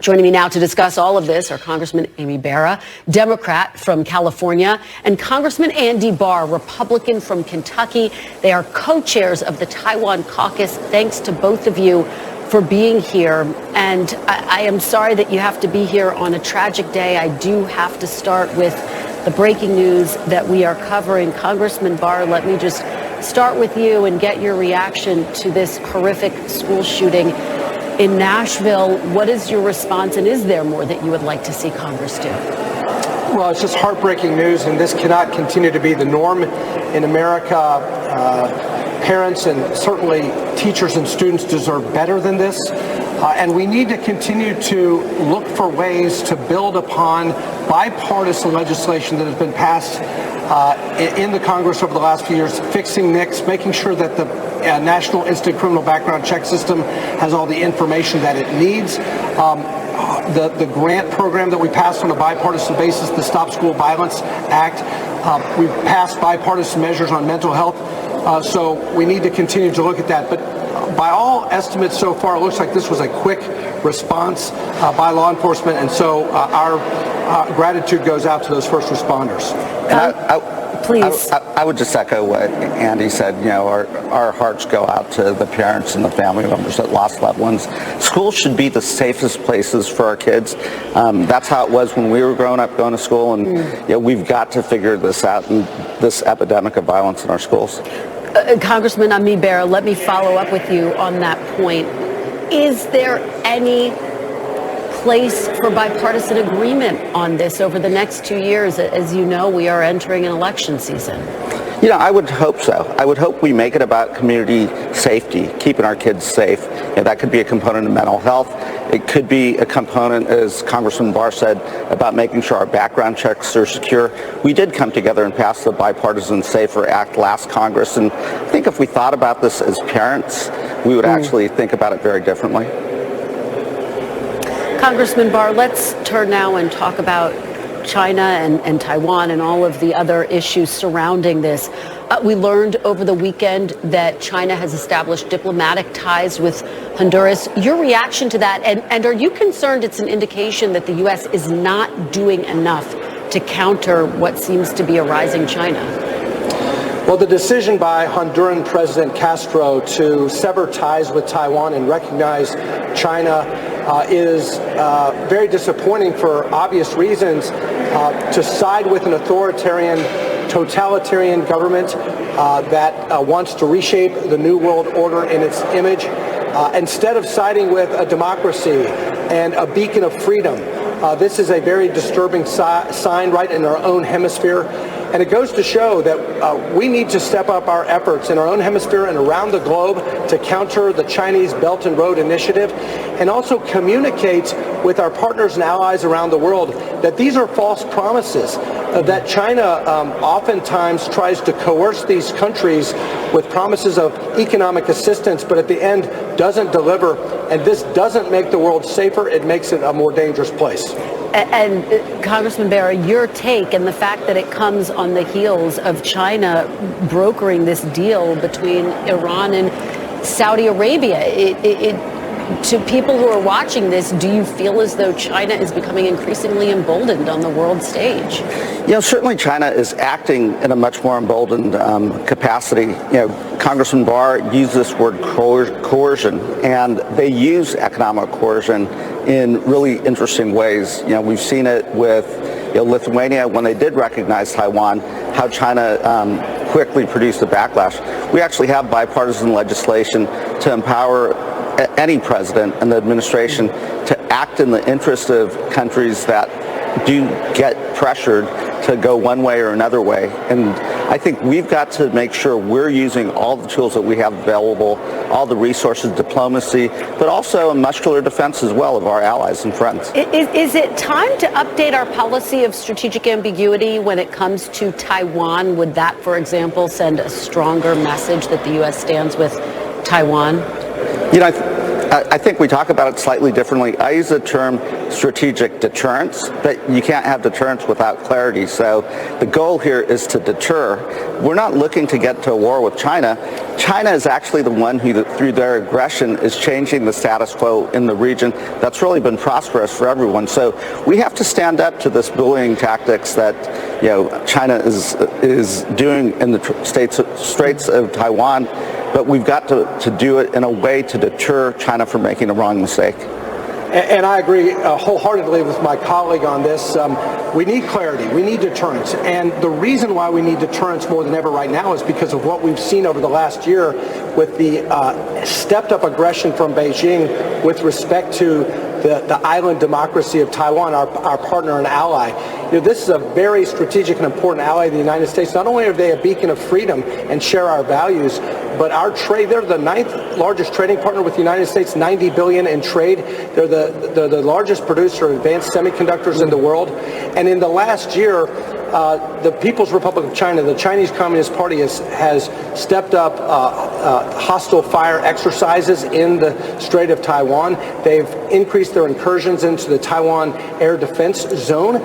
Joining me now to discuss all of this are Congressman Amy Bera, Democrat from California, and Congressman Andy Barr, Republican from Kentucky. They are co-chairs of the Taiwan Caucus. Thanks to both of you for being here. And I am sorry that you have to be here on a tragic day. I do have to start with the breaking news that we are covering. Congressman Barr, let me just start with you and get your reaction to this horrific school shooting in Nashville. What is your response, and is there more that you would like to see Congress do? Well, it's just heartbreaking news, and this cannot continue to be the norm in America. Parents and certainly teachers and students deserve better than this. And we need to continue to look for ways to build upon bipartisan legislation that has been passed in the Congress over the last few years, fixing NICS, making sure that the National Instant Criminal Background Check System has all the information that it needs. The grant program that we passed on a bipartisan basis, the Stop School Violence Act, we've passed bipartisan measures on mental health. So we need to continue to look at that. But by all estimates so far, it looks like this was a quick response by law enforcement. And so our gratitude goes out to those first responders. Please. I would just echo what Andy said. You know, our hearts go out to the parents and the family members that lost loved ones. Schools should be the safest places for our kids. That's how it was when we were growing up, going to school. And you know, we've got to figure this out, and this epidemic of violence in our schools. Congressman Amy Bera, let me follow up with you on that point. Is there any place for bipartisan agreement on this over the next 2 years? As you know, we are entering an election season. You know, I would hope so. I would hope we make it about community safety, keeping our kids safe. You know, that could be a component of mental health. It could be a component, as Congressman Barr said, about making sure our background checks are secure. We did come together and pass the Bipartisan Safer Act last Congress, and I think if we thought about this as parents, we would actually think about it very differently. Congressman Barr, let's turn now and talk about China and Taiwan and all of the other issues surrounding this. We learned over the weekend that China has established diplomatic ties with Honduras. Your reaction to that, and are you concerned it's an indication that the U.S. is not doing enough to counter what seems to be a rising China? Well, the decision by Honduran President Castro to sever ties with Taiwan and recognize China is very disappointing for obvious reasons. To side with an authoritarian, totalitarian government that wants to reshape the New World Order in its image, instead of siding with a democracy and a beacon of freedom. This is a very disturbing sign right in our own hemisphere. And it goes to show that we need to step up our efforts in our own hemisphere and around the globe to counter the Chinese Belt and Road Initiative, and also communicate with our partners and allies around the world that these are false promises, that China oftentimes tries to coerce these countries with promises of economic assistance, but at the end doesn't deliver. And this doesn't make the world safer, it makes it a more dangerous place. And Congressman Bera, your take and the fact that it comes on the heels of China brokering this deal between Iran and Saudi Arabia, to people who are watching this, do you feel as though China is becoming increasingly emboldened on the world stage? You know, certainly China is acting in a much more emboldened capacity. You know, Congressman Barr used this word coercion, and they use economic coercion in really interesting ways. You know, we've seen it with Lithuania when they did recognize Taiwan, how China quickly produced a backlash. We actually have bipartisan legislation to empower any president and the administration to act in the interest of countries that do get pressured to go one way or another way. And I think we've got to make sure we're using all the tools that we have available, all the resources, diplomacy, but also a muscular defense as well of our allies and friends. Is it time to update our policy of strategic ambiguity when it comes to Taiwan? Would that, for example, send a stronger message that the U.S. stands with Taiwan? You know, I think we talk about it slightly differently. I use the term strategic deterrence, but you can't have deterrence without clarity. So the goal here is to deter. We're not looking to get to a war with China. China is actually the one who, through their aggression, is changing the status quo in the region. That's really been prosperous for everyone. So we have to stand up to this bullying tactics that China is doing in the Straits of Taiwan. But we've got to do it in a way to deter China from making a wrong mistake. And I agree wholeheartedly with my colleague on this. We need clarity. We need deterrence. And the reason why we need deterrence more than ever right now is because of what we've seen over the last year with the stepped-up aggression from Beijing with respect to the island democracy of Taiwan, our partner and ally. This is a very strategic and important ally of the United States. Not only are they a beacon of freedom and share our values, but our trade, they're the 9th largest trading partner with the United States, $90 billion in trade. They're the largest producer of advanced semiconductors in the world. And in the last year, the People's Republic of China, the Chinese Communist Party, has stepped up hostile fire exercises in the Strait of Taiwan. They've increased their incursions into the Taiwan air defense zone,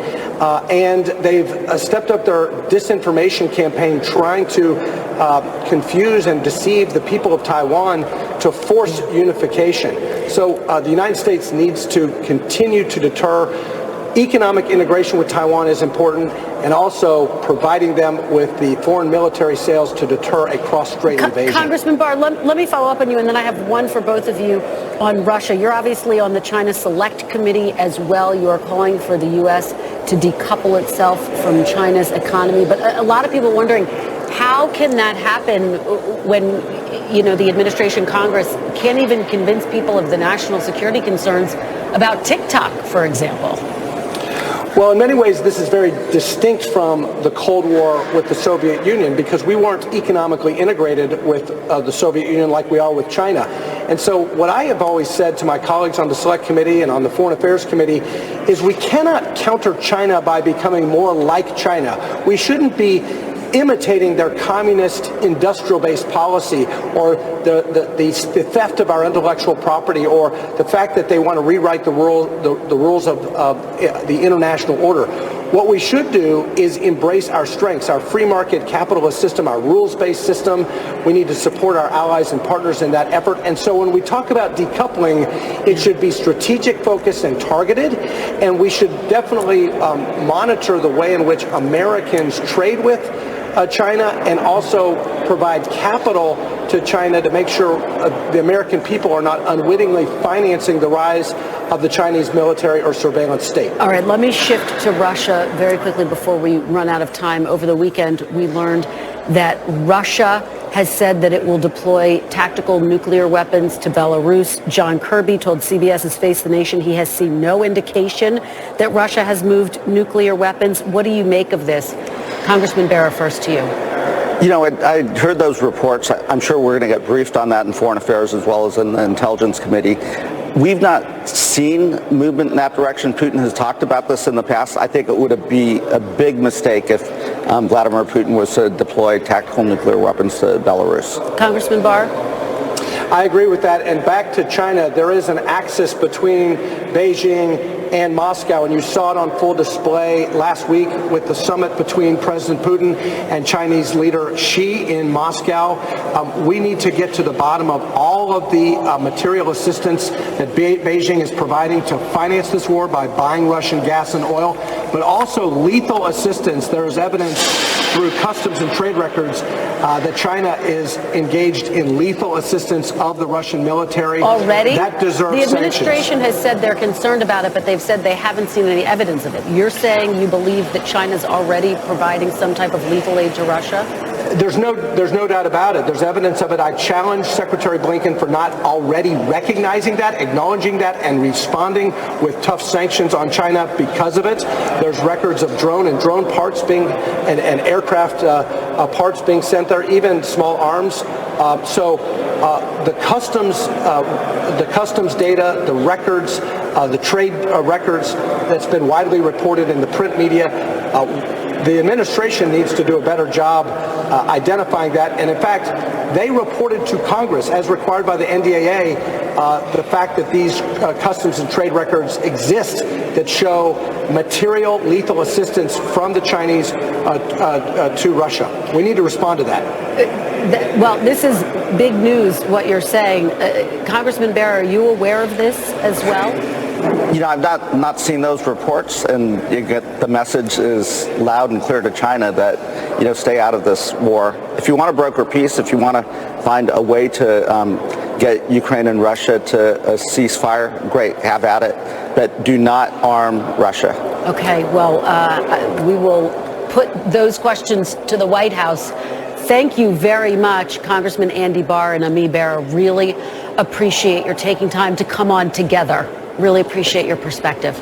and they've stepped up their disinformation campaign trying to confuse and deceive the people of Taiwan to force unification. So the United States needs to continue to deter. Economic integration with Taiwan is important, and also providing them with the foreign military sales to deter a cross-strait invasion. Congressman Barr, let me follow up on you, and then I have one for both of you on Russia. You're obviously on the China Select Committee as well. You are calling for the U.S. to decouple itself from China's economy. But a lot of people are wondering, how can that happen when, the administration, Congress can't even convince people of the national security concerns about TikTok, for example? Well, in many ways, this is very distinct from the Cold War with the Soviet Union, because we weren't economically integrated with the Soviet Union like we are with China. And so what I have always said to my colleagues on the Select Committee and on the Foreign Affairs Committee is we cannot counter China by becoming more like China. We shouldn't be imitating their communist industrial-based policy, or the theft of our intellectual property, or the fact that they want to rewrite the rules of the international order. What we should do is embrace our strengths, our free market capitalist system, our rules-based system. We need to support our allies and partners in that effort. And so when we talk about decoupling, it should be strategic, focused, and targeted. And we should definitely monitor the way in which Americans trade with China, and also provide capital to China to make sure the American people are not unwittingly financing the rise of the Chinese military or surveillance state. All right, let me shift to Russia very quickly before we run out of time. Over the weekend, we learned that Russia has said that it will deploy tactical nuclear weapons to Belarus. John Kirby told CBS's Face the Nation he has seen no indication that Russia has moved nuclear weapons. What do you make of this? Congressman Bera, first to you. I heard those reports. I'm sure we're going to get briefed on that in Foreign Affairs as well as in the Intelligence Committee. We've not seen movement in that direction. Putin has talked about this in the past. I think it would be a big mistake if Vladimir Putin was to deploy tactical nuclear weapons to Belarus. Congressman Barr? I agree with that. And back to China, there is an axis between Beijing and Moscow, and you saw it on full display last week with the summit between President Putin and Chinese leader Xi in Moscow. We need to get to the bottom of all of the material assistance that Beijing is providing to finance this war by buying Russian gas and oil, but also lethal assistance. There is evidence through customs and trade records that China is engaged in lethal assistance of the Russian military. Already? That deserves The administration sanctions. has said they're concerned about it, but they've said they haven't seen any evidence of it. You're saying you believe that China's already providing some type of lethal aid to Russia? There's no doubt about it. There's evidence of it. I challenge Secretary Blinken for not already recognizing that, acknowledging that, and responding with tough sanctions on China because of it. There's records of drone parts being, and aircraft parts being sent there, even small arms. The customs data, the records, the trade records that's been widely reported in the print media, the administration needs to do a better job identifying that. And in fact, they reported to Congress, as required by the NDAA, the fact that these customs and trade records exist that show material lethal assistance from the Chinese to Russia. We need to respond to that. Well, this is big news, what you're saying. Congressman Bera, are you aware of this as well? You know, I've not seen those reports, and you get the message is loud and clear to China that, you know, stay out of this war. If you want to broker peace, if you want to find a way to get Ukraine and Russia to a ceasefire, great, have at it, but do not arm Russia. Okay, well, we will put those questions to the White House. Thank you very much, Congressman Andy Barr and Ami Bera. Really appreciate your taking time to come on together. Really appreciate your perspective.